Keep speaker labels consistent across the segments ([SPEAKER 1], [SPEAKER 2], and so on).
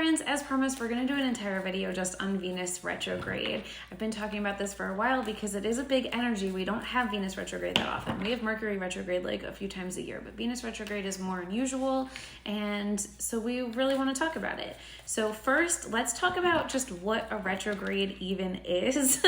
[SPEAKER 1] friends, as promised, we're going to do an entire video just on Venus retrograde. I've been talking about this for a while because it is a big energy. We don't have Venus retrograde that often. We have Mercury retrograde like a few times a year, but Venus retrograde is more unusual, and so we really want to talk about it. So first, let's talk about just what a retrograde even is,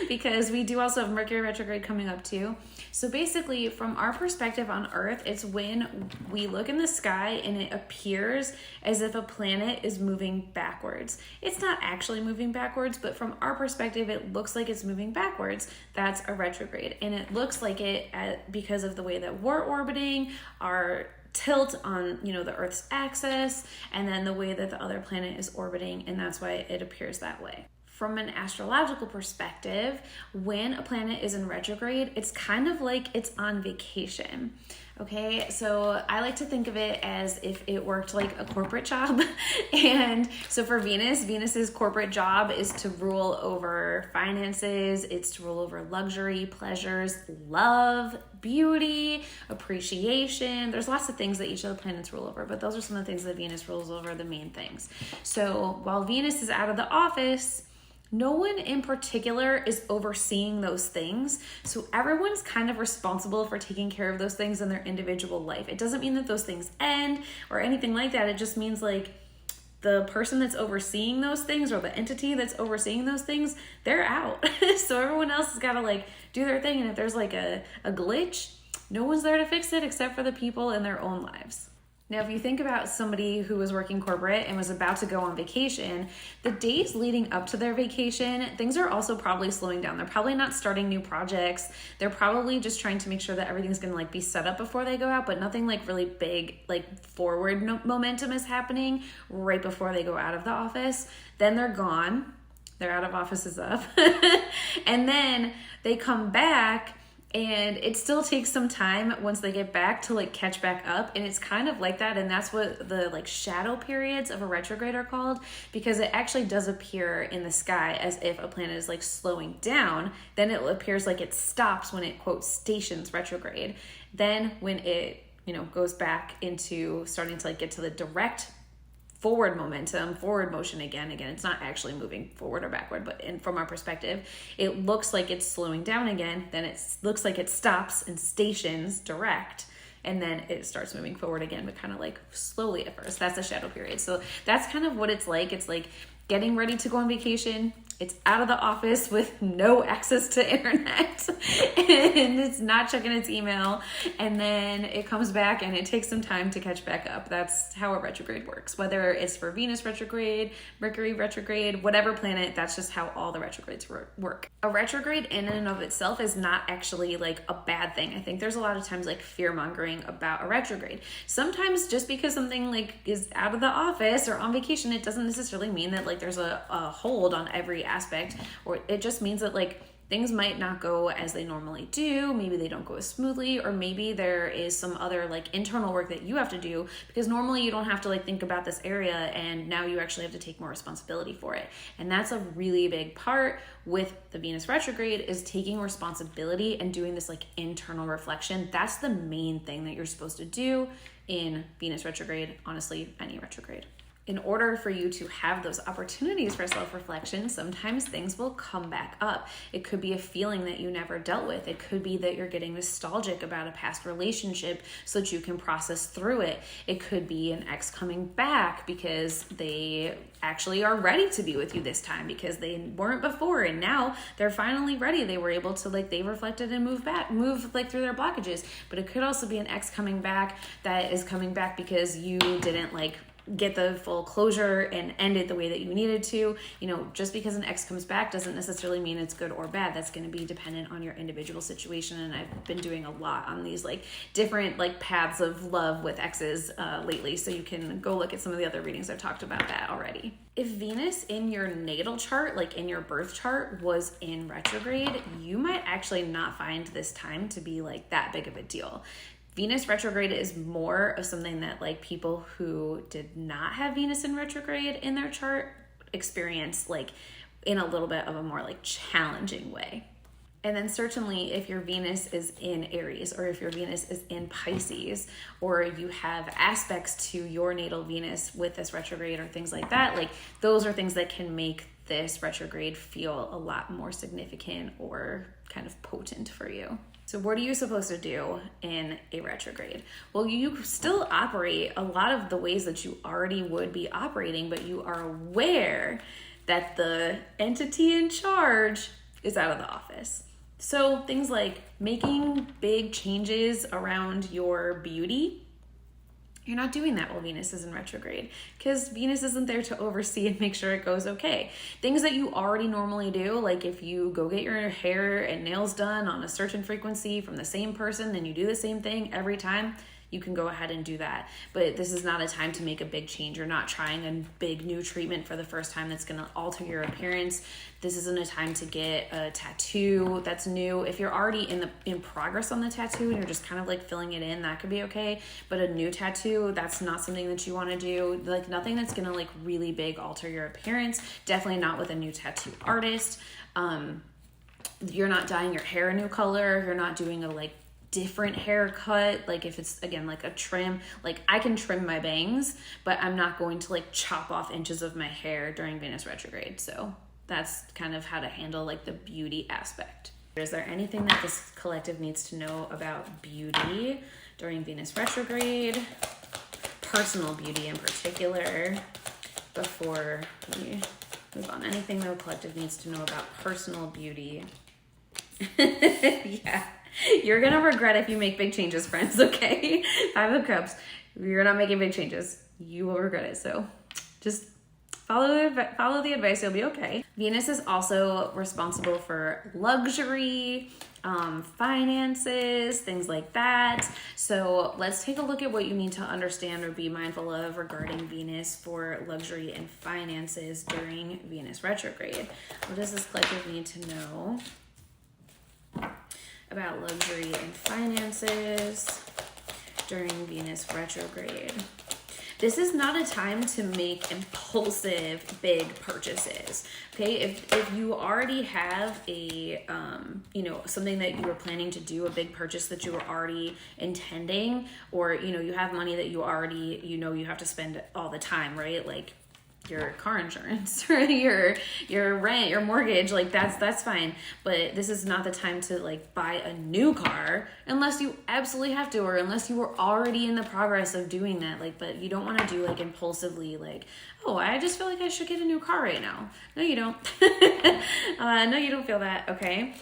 [SPEAKER 1] because we do also have Mercury retrograde coming up too. So basically, from our perspective on Earth, it's when we look in the sky and it appears as if a planet is moving backwards. It's not actually moving backwards, but from our perspective, it looks like it's moving backwards. That's a retrograde. And it looks like it because of the way that we're orbiting, our tilt on, the Earth's axis, and then the way that the other planet is orbiting, and that's why it appears that way. From an astrological perspective, when a planet is in retrograde, it's kind of like it's on vacation. Okay, so I like to think of it as if it worked like a corporate job. And so for Venus's corporate job is to rule over finances, it's to rule over luxury, pleasures, love, beauty, appreciation. There's lots of things that each of the planets rule over, but those are some of the things that Venus rules over, the main things. So while Venus is out of the office, no one in particular is overseeing those things. So everyone's kind of responsible for taking care of those things in their individual life. It doesn't mean that those things end or anything like that. It just means like the person that's overseeing those things or the entity that's overseeing those things, they're out. So everyone else has got to like do their thing. And if there's like a glitch, no one's there to fix it except for the people in their own lives. Now, if you think about somebody who was working corporate and was about to go on vacation, the days leading up to their vacation, things are also probably slowing down. They're probably not starting new projects. They're probably just trying to make sure that everything's going to like be set up before they go out, but nothing like really big, like forward momentum is happening right before they go out of the office. Then they're gone. Their out of office is up. And then they come back, and it still takes some time once they get back to like catch back up. And it's kind of like that. And that's what the like shadow periods of a retrograde are called, because it actually does appear in the sky as if a planet is like slowing down. Then it appears like it stops when it quote stations retrograde. Then when it, goes back into starting to like get to the direct forward momentum, forward motion again, it's not actually moving forward or backward, but from our perspective, it looks like it's slowing down again, then it looks like it stops and stations direct, and then it starts moving forward again, but kind of like slowly at first. That's a shadow period. So that's kind of what it's like. It's like getting ready to go on vacation. It's out of the office with no access to internet and it's not checking its email. And then it comes back and it takes some time to catch back up. That's how a retrograde works. Whether it's for Venus retrograde, Mercury retrograde, whatever planet, that's just how all the retrogrades work. A retrograde in and of itself is not actually like a bad thing. I think there's a lot of times like fear mongering about a retrograde. Sometimes just because something like is out of the office or on vacation, it doesn't necessarily mean that like there's a hold on every aspect, or it just means that like things might not go as they normally do. Maybe they don't go as smoothly, or maybe there is some other like internal work that you have to do, because normally you don't have to like think about this area, and now you actually have to take more responsibility for it. And that's a really big part with the Venus retrograde, is taking responsibility and doing this like internal reflection. That's the main thing that you're supposed to do in Venus retrograde, honestly, any retrograde. In order for you to have those opportunities for self-reflection, sometimes things will come back up. It could be a feeling that you never dealt with. It could be that you're getting nostalgic about a past relationship so that you can process through it. It could be an ex coming back because they actually are ready to be with you this time because they weren't before, and now they're finally ready. They were able to they reflected and move like through their blockages. But it could also be an ex coming back that is coming back because you didn't get the full closure and end it the way that you needed to. Just because an ex comes back doesn't necessarily mean it's good or bad. That's going to be dependent on your individual situation. And I've been doing a lot on these different paths of love with exes lately. So you can go look at some of the other readings. I've talked about that already. If Venus in your natal chart, in your birth chart, was in retrograde, you might actually not find this time to be that big of a deal. Venus retrograde is more of something that people who did not have Venus in retrograde in their chart experience in a little bit of a more challenging way. And then certainly if your Venus is in Aries, or if your Venus is in Pisces, or you have aspects to your natal Venus with this retrograde or things like that, like those are things that can make this retrograde feel a lot more significant or kind of potent for you. So what are you supposed to do in a retrograde? Well, you still operate a lot of the ways that you already would be operating, but you are aware that the entity in charge is out of the office. So things like making big changes around your beauty, you're not doing that while Venus is in retrograde, because Venus isn't there to oversee and make sure it goes okay. Things that you already normally do, like if you go get your hair and nails done on a certain frequency from the same person and you do the same thing every time, you can go ahead and do that. But this is not a time to make a big change. You're not trying a big new treatment for the first time that's gonna alter your appearance. This isn't a time to get a tattoo that's new. If you're already in progress on the tattoo and you're just kind of like filling it in, that could be okay. But a new tattoo, that's not something that you wanna do. Like nothing that's gonna like really big alter your appearance. Definitely not with a new tattoo artist. You're not dyeing your hair a new color. You're not doing a like different haircut. Like if it's again like a trim, like I can trim my bangs, but I'm not going to like chop off inches of my hair during Venus retrograde. So that's kind of how to handle like the beauty aspect. Is there anything that this collective needs to know about beauty during Venus retrograde, personal beauty in particular, before we move on? Anything the collective needs to know about personal beauty? Yeah. You're going to regret if you make big changes, friends, okay? Five of Cups. You're not making big changes. You will regret it. So just follow the advice. You'll be okay. Venus is also responsible for luxury, finances, things like that. So let's take a look at what you need to understand or be mindful of regarding Venus for luxury and finances during Venus retrograde. What does this collective need to know about luxury and finances during Venus retrograde? This is not a time to make impulsive big purchases. Okay, if you already have a something that you were planning to do, a big purchase that you were already intending, or you have money that you already you have to spend all the time, right? Like your car insurance or your rent, your mortgage, like that's fine. But this is not the time to like buy a new car unless you absolutely have to, or unless you were already in the progress of doing that. Like, but you don't want to do like impulsively like, oh, I just feel like I should get a new car right now. No, you don't. No, you don't feel that. Okay.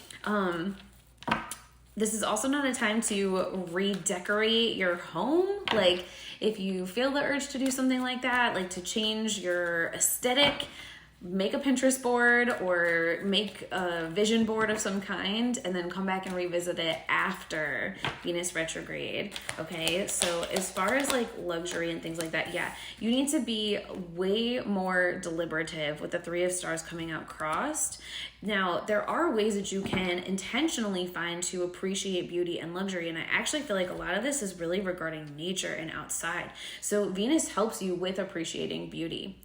[SPEAKER 1] This is also not a time to redecorate your home. Like if you feel the urge to do something like that, like to change your aesthetic, make a Pinterest board or make a vision board of some kind and then come back and revisit it after Venus retrograde. Okay, so as far as like luxury and things like that, yeah, you need to be way more deliberative with the Three of Stars coming out crossed. Now, there are ways that you can intentionally find to appreciate beauty and luxury, and I actually feel like a lot of this is really regarding nature and outside. So Venus helps you with appreciating beauty.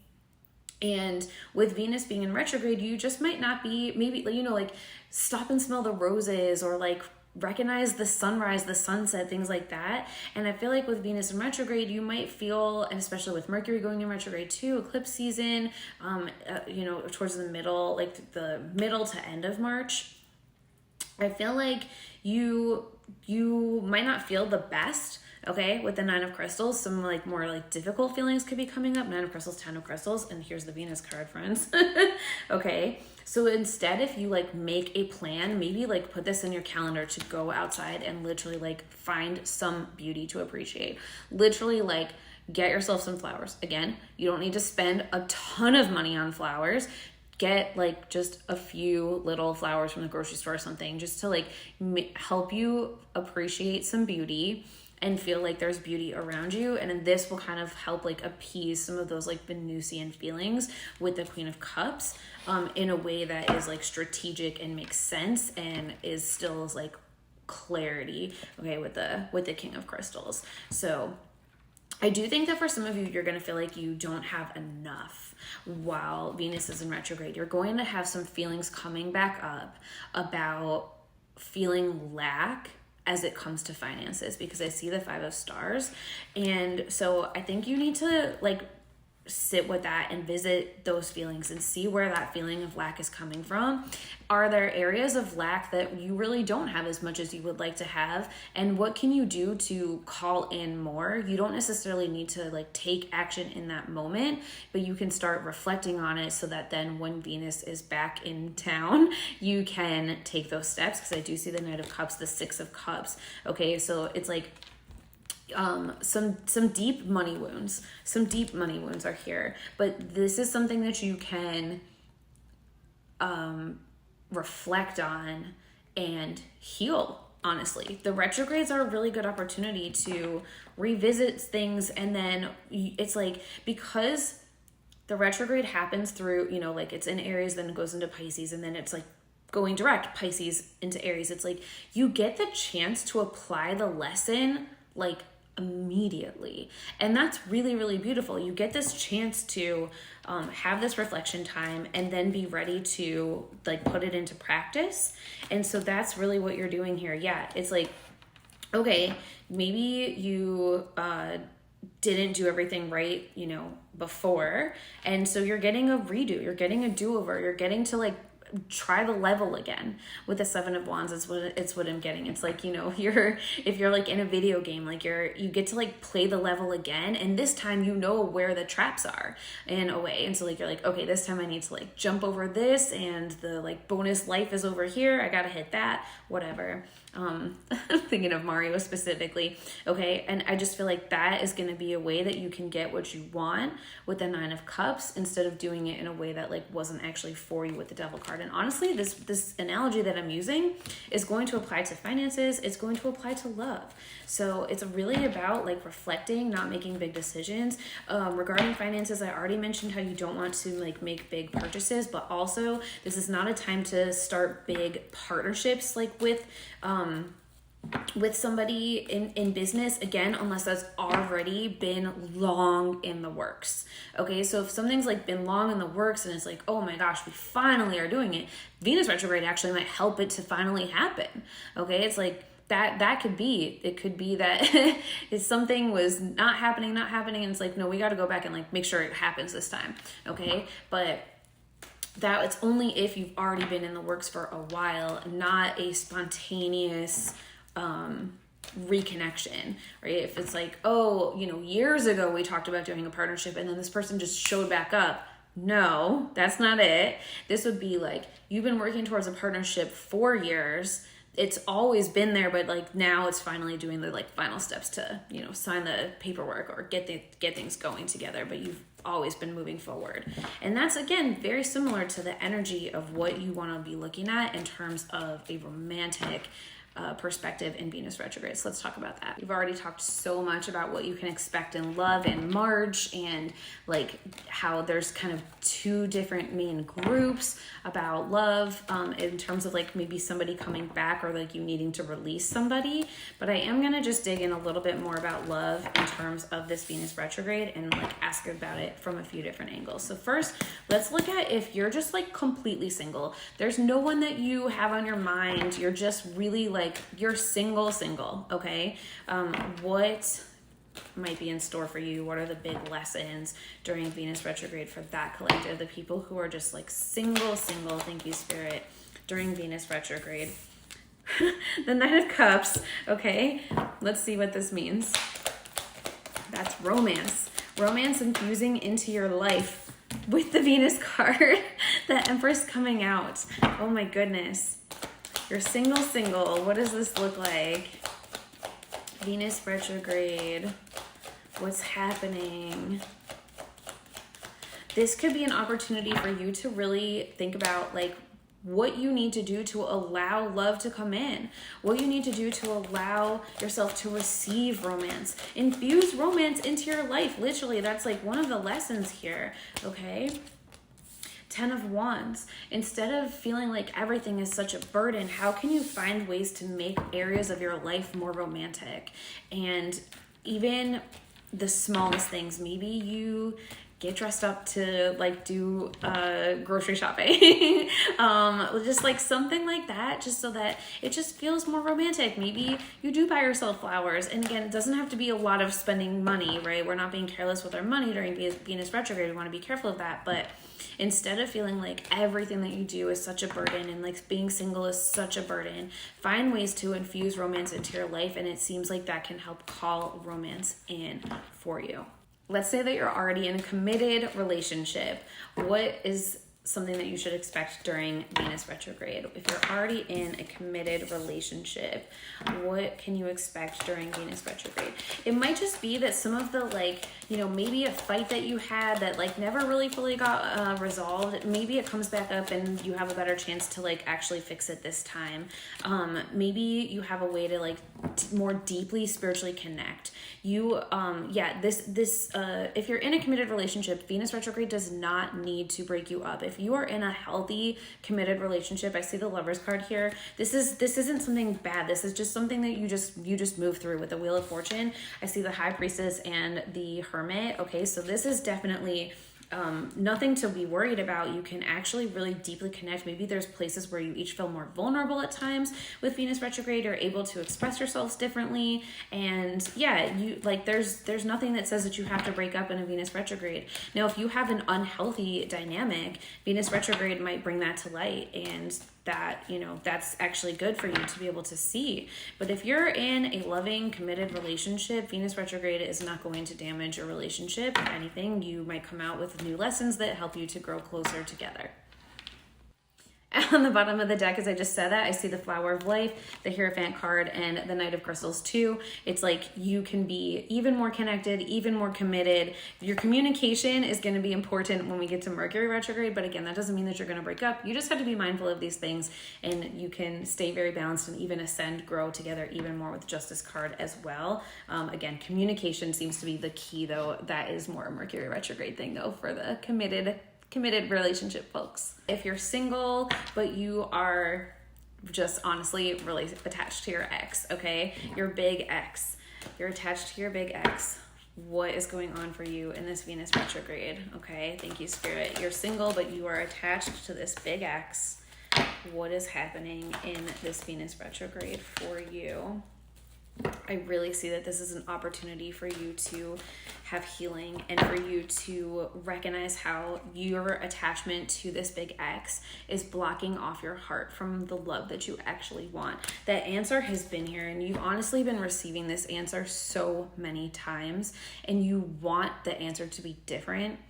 [SPEAKER 1] And with Venus being in retrograde, you just might not be, maybe, like stop and smell the roses or like recognize the sunrise, the sunset, things like that. And I feel like with Venus in retrograde, you might feel, and especially with Mercury going in retrograde too, eclipse season, towards the middle, like the middle to end of March, I feel like you might not feel the best. Okay, with the Nine of Crystals, some like more like difficult feelings could be coming up. Nine of Crystals, 10 of Crystals, and here's the Venus card, friends. Okay, so instead, if you like make a plan, maybe like put this in your calendar to go outside and literally like find some beauty to appreciate. Literally like get yourself some flowers. Again, you don't need to spend a ton of money on flowers. Get like just a few little flowers from the grocery store or something, just to like help you appreciate some beauty and feel like there's beauty around you. And then this will kind of help like appease some of those like Venusian feelings with the Queen of Cups in a way that is like strategic and makes sense and is still like clarity, okay, with the King of Crystals. So I do think that for some of you, you're going to feel like you don't have enough while Venus is in retrograde. You're going to have some feelings coming back up about feeling lack as it comes to finances, because I see the 5 of stars. And so I think you need to like sit with that and visit those feelings and see where that feeling of lack is coming from. Are there areas of lack that you really don't have as much as you would like to have? And what can you do to call in more? You don't necessarily need to like take action in that moment, but you can start reflecting on it so that then when Venus is back in town, you can take those steps. Because I do see the Knight of Cups, the 6 of Cups. Okay, so it's like some deep money wounds are here, but this is something that you can reflect on and heal. Honestly, the retrogrades are a really good opportunity to revisit things. And then it's like, because the retrograde happens through, you know, like it's in Aries, then it goes into Pisces, and then it's like going direct Pisces into Aries. It's like you get the chance to apply the lesson like immediately, and that's really, really beautiful. You get this chance to have this reflection time and then be ready to like put it into practice. And so that's really what you're doing here. Yeah, it's like, okay, maybe you didn't do everything right, you know, before, and so you're getting a redo, you're getting a do-over, you're getting to like try the level again. With the 7 of Wands, it's what I'm getting. It's like, you know, if you're like in a video game, like you get to like play the level again, and this time you know where the traps are in a way. And so like you're like, okay, this time I need to like jump over this, and the like bonus life is over here, I gotta hit that, whatever. I'm thinking of Mario specifically. Okay, and I just feel like that is going to be a way that you can get what you want with the 9 of Cups, instead of doing it in a way that like wasn't actually for you with the Devil card. And honestly, this analogy that I'm using is going to apply to finances. It's going to apply to love. So it's really about like reflecting, not making big decisions. Regarding finances, I already mentioned how you don't want to like make big purchases, but also this is not a time to start big partnerships like with somebody in business, again, unless that's already been long in the works. Okay, so if something's like been long in the works and it's like, oh my gosh, we finally are doing it, Venus retrograde actually might help it to finally happen. Okay, it's like that could be, it could be that if something was not happening, and it's like, no, we got to go back and like make sure it happens this time. Okay, but that it's only if you've already been in the works for a while, not a spontaneous reconnection, right? If it's like, oh, you know, years ago we talked about doing a partnership and then this person just showed back up. No, that's not it. This would be like, you've been working towards a partnership for years. It's always been there, but like now it's finally doing the like final steps to, you know, sign the paperwork or get things going together, but you've always been moving forward. And that's, again, very similar to the energy of what you want to be looking at in terms of a romantic perspective in Venus retrograde. So let's talk about that. We've already talked so much about what you can expect in love in March, and like how there's kind of 2 different main groups about love in terms of like maybe somebody coming back or like you needing to release somebody. But I am going to just dig in a little bit more about love in terms of this Venus retrograde and like ask about it from a few different angles. So first, let's look at if you're just like completely single. There's no one that you have on your mind. You're just really like, you're single, okay? What might be in store for you? What are the big lessons during Venus retrograde for that collective? The people who are just like single, thank you, Spirit, during Venus retrograde. The Knight of Cups, okay? Let's see what this means. That's romance. Romance infusing into your life with the Venus card. The Empress coming out. Oh my goodness. You're single. What does this look like? Venus retrograde. What's happening? This could be an opportunity for you to really think about like what you need to do to allow love to come in, what you need to do to allow yourself to receive romance. Infuse romance into your life. Literally, that's like one of the lessons here, okay? 10 of Wands. Instead of feeling like everything is such a burden, how can you find ways to make areas of your life more romantic? And even the smallest things, maybe you get dressed up to like do grocery shopping. Just like something like that, just so that it just feels more romantic. Maybe you do buy yourself flowers. And again, it doesn't have to be a lot of spending money, right? We're not being careless with our money during Venus retrograde. We want to be careful of that. But instead of feeling like everything that you do is such a burden and like being single is such a burden, find ways to infuse romance into your life. And it seems like that can help call romance in for you. Let's say that you're already in a committed relationship. What is something that you should expect during Venus retrograde? If you're already in a committed relationship, what can you expect during Venus retrograde? It might just be that some of the like, you know, maybe a fight that you had that like never really fully got resolved, maybe it comes back up and you have a better chance to like actually fix it this time. Maybe you have a way to like more deeply spiritually connect. You, if you're in a committed relationship, Venus retrograde does not need to break you up. If you are in a healthy, committed relationship, I see the Lovers card here. This isn't something bad. This is just something that you just move through with the Wheel of Fortune. I see the High Priestess and the Hermit. Okay, so this is definitely nothing to be worried about. You can actually really deeply connect. Maybe there's places where you each feel more vulnerable at times with Venus retrograde. You're able to express yourselves differently. And yeah, you like there's nothing that says that you have to break up in a Venus retrograde. Now, if you have an unhealthy dynamic, Venus retrograde might bring that to light, and that, you know, that's actually good for you to be able to see. But if you're in a loving, committed relationship, Venus retrograde is not going to damage your relationship. If anything, you might come out with new lessons that help you to grow closer together. On the bottom of the deck, as I just said that, I see the Flower of Life, the Hierophant card, and the Knight of Crystals too. It's like you can be even more connected, even more committed. Your communication is going to be important when we get to Mercury retrograde, but again, that doesn't mean that you're going to break up. You just have to be mindful of these things, and you can stay very balanced and even ascend, grow together even more with Justice card as well. Again, communication seems to be the key, though. That is more a Mercury retrograde thing, though, for the committed relationship folks. If you're single but you are just honestly really attached to your ex, okay, your big ex, you're attached to your big ex, what is going on for you in this Venus retrograde? Okay, thank you, Spirit. You're single but you are attached to this big ex. What is happening in this Venus retrograde for you? I really see that this is an opportunity for you to have healing and for you to recognize how your attachment to this big X is blocking off your heart from the love that you actually want. That answer has been here, and you've honestly been receiving this answer so many times, and you want the answer to be different.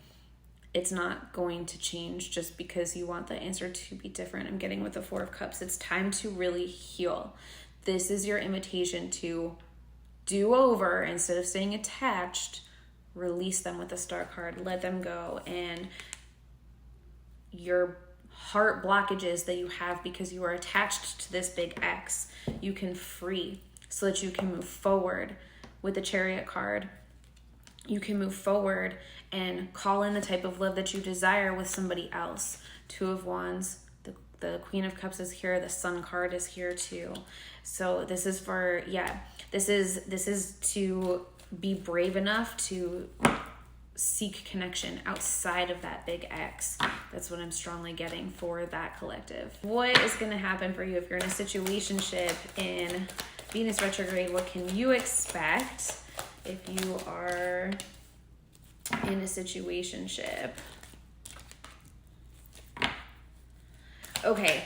[SPEAKER 1] It's not going to change just because you want the answer to be different. I'm getting with the Four of Cups. It's time to really heal. This is your invitation to do over instead of staying attached. Release them with the Star card. Let them go. And your heart blockages that you have because you are attached to this big X, you can free so that you can move forward. With the Chariot card, you can move forward and call in the type of love that you desire with somebody else. Two of Wands. The Queen of Cups is here. The Sun card is here too. So this is for, this is to be brave enough to seek connection outside of that big X. That's what I'm strongly getting for that collective. What is going to happen for you if you're in a situationship in Venus retrograde? What can you expect if you are in a situationship? Okay,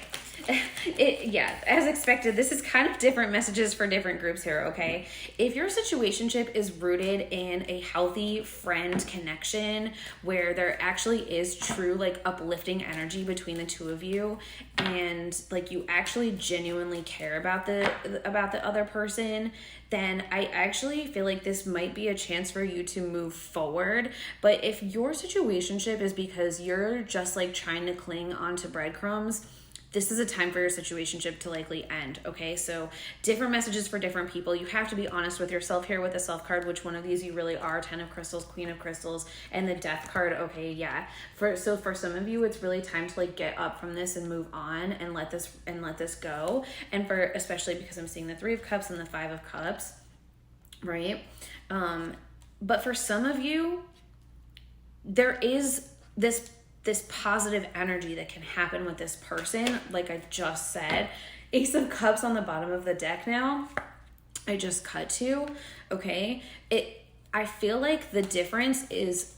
[SPEAKER 1] as expected, this is kind of different messages for different groups here, okay? If your situationship is rooted in a healthy friend connection where there actually is true, like, uplifting energy between the two of you, and, like, you actually genuinely care about the other person, then I actually feel like this might be a chance for you to move forward. But if your situationship is because you're just, like, trying to cling onto breadcrumbs, this is a time for your situationship to likely end, okay? So different messages for different people. You have to be honest with yourself here with the Self card, which one of these you really are. 10 of Crystals, Queen of Crystals, and the Death card. Okay, yeah. For some of you, it's really time to, like, get up from this and move on and let this go. And for, especially because I'm seeing the 3 of Cups and the 5 of Cups, right? But for some of you, there is this positive energy that can happen with this person. Like I just said, Ace of Cups on the bottom of the deck now, I just cut to, okay? I feel like the difference is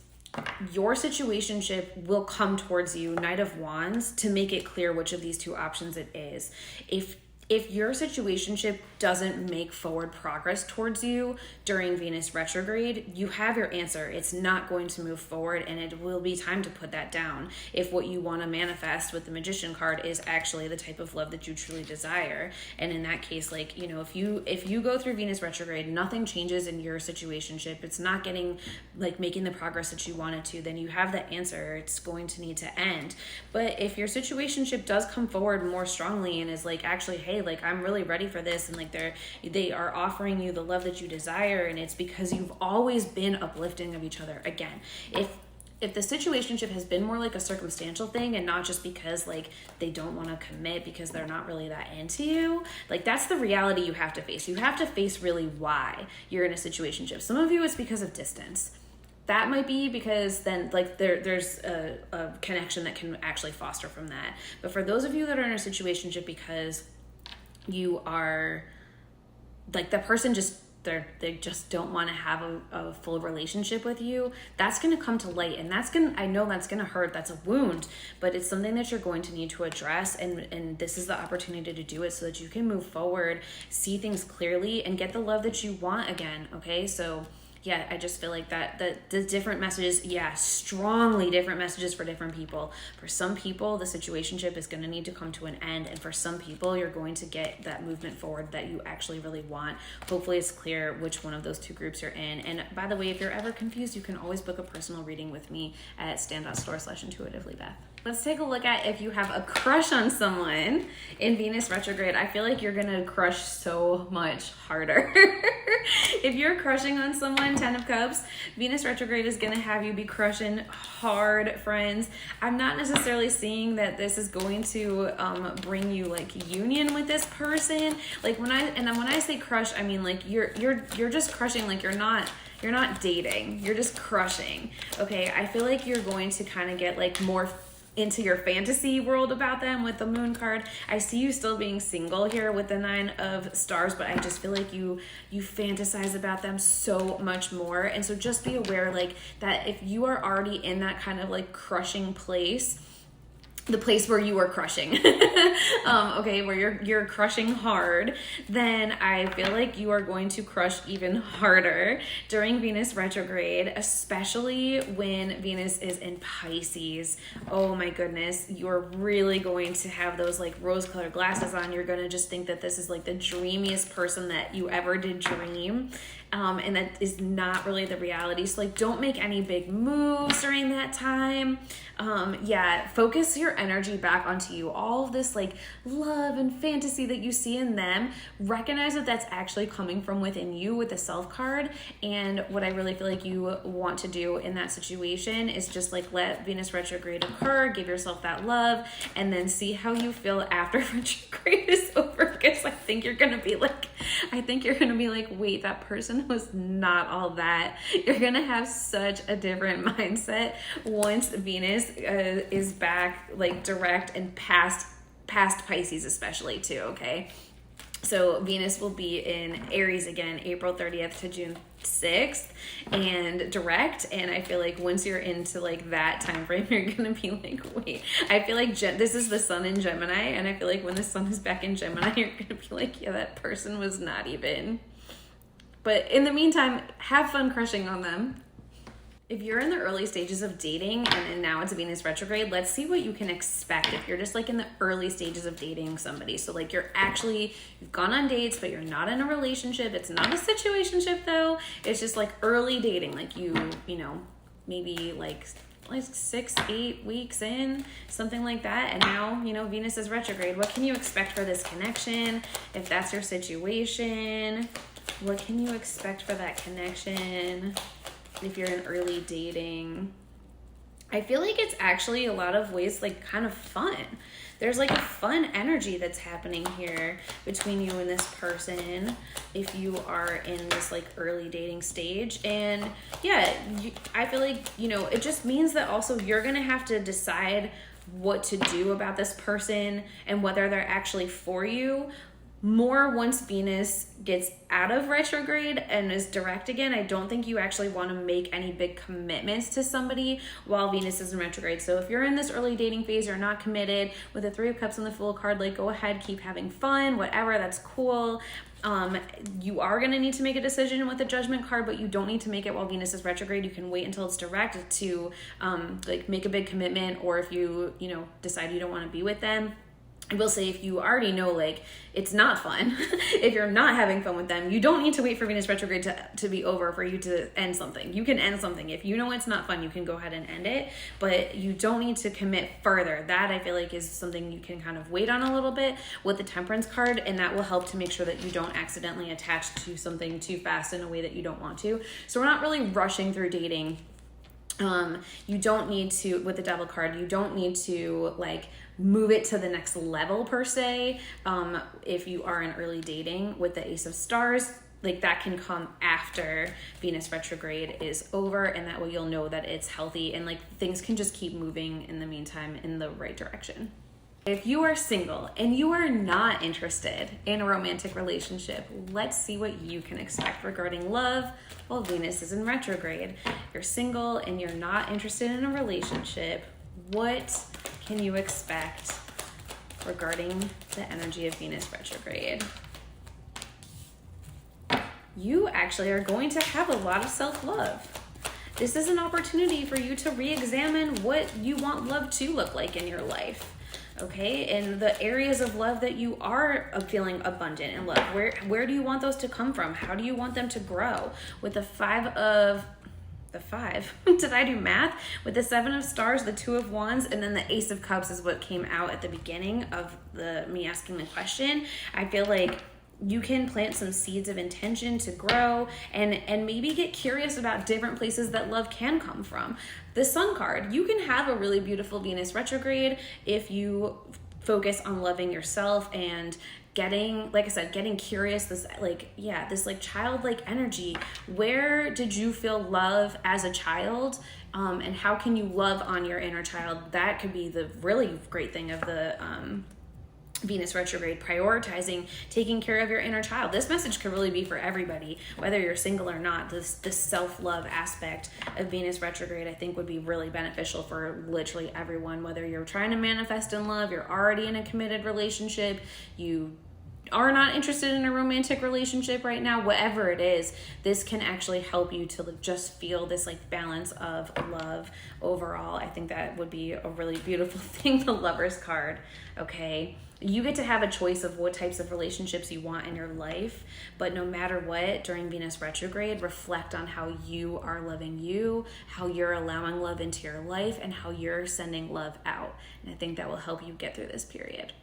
[SPEAKER 1] your situationship will come towards you, Knight of Wands, to make it clear which of these two options it is. If your situationship doesn't make forward progress towards you during Venus retrograde, you have your answer. It's not going to move forward, and it will be time to put that down. If what you want to manifest with the Magician card is actually the type of love that you truly desire. And in that case, like, you know, if you go through Venus retrograde, nothing changes in your situationship, it's not getting, like, making the progress that you wanted to, then you have the answer. It's going to need to end. But if your situationship does come forward more strongly and is like, actually, hey, like, I'm really ready for this, and like they are offering you the love that you desire, and it's because you've always been uplifting of each other. Again, if the situationship has been more like a circumstantial thing and not just because like they don't want to commit because they're not really that into you, like that's the reality you have to face. You have to face really why you're in a situationship. Some of you it's because of distance. That might be because then like there's a connection that can actually foster from that. But for those of you that are in a situationship because you are like the person they just don't want to have a full relationship with you, that's going to come to light, and I know that's going to hurt. That's a wound, but it's something that you're going to need to address, and this is the opportunity to do it so that you can move forward, see things clearly, and get the love that you want again. Okay, so yeah, I just feel like that the different messages, strongly different messages for different people. For some people, the situationship is going to need to come to an end, and for some people, you're going to get that movement forward that you actually really want. Hopefully, it's clear which one of those two groups you're in. And by the way, if you're ever confused, you can always book a personal reading with me at stan.store/IntuitivelyBeth. Let's take a look at if you have a crush on someone in Venus retrograde. I feel like you're going to crush so much harder. If you're crushing on someone, 10 of Cups, Venus retrograde is going to have you be crushing hard, friends. I'm not necessarily seeing that this is going to bring you like union with this person. Like when I say crush, I mean like you're just crushing, like you're not dating, you're just crushing. Okay, I feel like you're going to kind of get like more into your fantasy world about them with the Moon card. I see you still being single here with the 9 of Stars, but I just feel like you fantasize about them so much more. And so just be aware like that if you are already in that kind of like crushing place, the place where you are crushing, okay, where you're crushing hard, then I feel like you are going to crush even harder during Venus retrograde, especially when Venus is in Pisces. Oh my goodness, you're really going to have those like rose-colored glasses on. You're going to just think that this is like the dreamiest person that you ever did dream. And that is not really the reality. So like don't make any big moves during that time. Focus your energy back onto you. All of this like love and fantasy that you see in them, recognize that that's actually coming from within you with the Self card. And what I really feel like you want to do in that situation is just like let Venus retrograde occur, give yourself that love, and then see how you feel after retrograde is over. Because I think you're gonna be like, wait, that person was not all that. You're gonna have such a different mindset once Venus is back like direct and past Pisces especially too. Okay, so Venus will be in Aries again April 30th to June 6th and direct, and I feel like once you're into like that time frame, you're gonna be like, wait, I feel like this is the sun in Gemini, and I feel like when the sun is back in Gemini, you're gonna be like, yeah, that person was not even. But in the meantime, have fun crushing on them. If you're in the early stages of dating and now it's Venus retrograde, let's see what you can expect if you're just like in the early stages of dating somebody. So like you've gone on dates, but you're not in a relationship. It's not a situationship though. It's just like early dating. Like you know, maybe like 6-8 weeks in, something like that. And now, you know, Venus is retrograde. What can you expect for this connection? If that's your situation, what can you expect for that connection? If you're in early dating, I feel like it's actually a lot of ways like kind of fun. There's like a fun energy that's happening here between you and this person if you are in this like early dating stage. And yeah, I feel like, you know, it just means that also you're going to have to decide what to do about this person and whether they're actually for you. More once Venus gets out of retrograde and is direct again. I don't think you actually want to make any big commitments to somebody while Venus is in retrograde. So if you're in this early dating phase, you're not committed with the 3 of Cups and the Fool card, like go ahead, keep having fun, whatever, that's cool. You are going to need to make a decision with the Judgment card, but you don't need to make it while Venus is retrograde. You can wait until it's direct to like make a big commitment, or if you decide you don't want to be with them. I will say, if you already know, like, it's not fun, if you're not having fun with them, you don't need to wait for Venus retrograde to be over for you to end something. You can end something. If you know it's not fun, you can go ahead and end it, but you don't need to commit further. That, I feel like, is something you can kind of wait on a little bit with the Temperance card, and that will help to make sure that you don't accidentally attach to something too fast in a way that you don't want to. So we're not really rushing through dating. You don't need to, with the Devil card, you don't need to like move it to the next level per se. If you are in early dating with the Ace of Stars, like that can come after Venus retrograde is over, and that way you'll know that it's healthy and like things can just keep moving in the meantime in the right direction. If you are single and you are not interested in a romantic relationship, let's see what you can expect regarding love while Venus is in retrograde. If you're single and you're not interested in a relationship, what can you expect regarding the energy of Venus retrograde? You actually are going to have a lot of self-love. This is an opportunity for you to re-examine what you want love to look like in your life. Okay, and the areas of love that you are feeling abundant in love, where do you want those to come from? How do you want them to grow? With the did I do math? With the 7 of Stars, the 2 of Wands, and then the Ace of Cups is what came out at the beginning of me asking the question. I feel like you can plant some seeds of intention to grow and maybe get curious about different places that love can come from. The Sun card, you can have a really beautiful Venus retrograde if you focus on loving yourself and getting, like I said, getting curious, this childlike energy. Where did you feel love as a child? And how can you love on your inner child? That could be the really great thing of the Venus retrograde, prioritizing taking care of your inner child. This message could really be for everybody, whether you're single or not. This self-love aspect of Venus retrograde, I think, would be really beneficial for literally everyone, whether you're trying to manifest in love, you're already in a committed relationship, you are not interested in a romantic relationship right now, whatever it is, this can actually help you to just feel this like balance of love overall. I think that would be a really beautiful thing, the Lovers card, okay? You get to have a choice of what types of relationships you want in your life, but no matter what, during Venus retrograde, reflect on how you are loving you, how you're allowing love into your life, and how you're sending love out. And I think that will help you get through this period.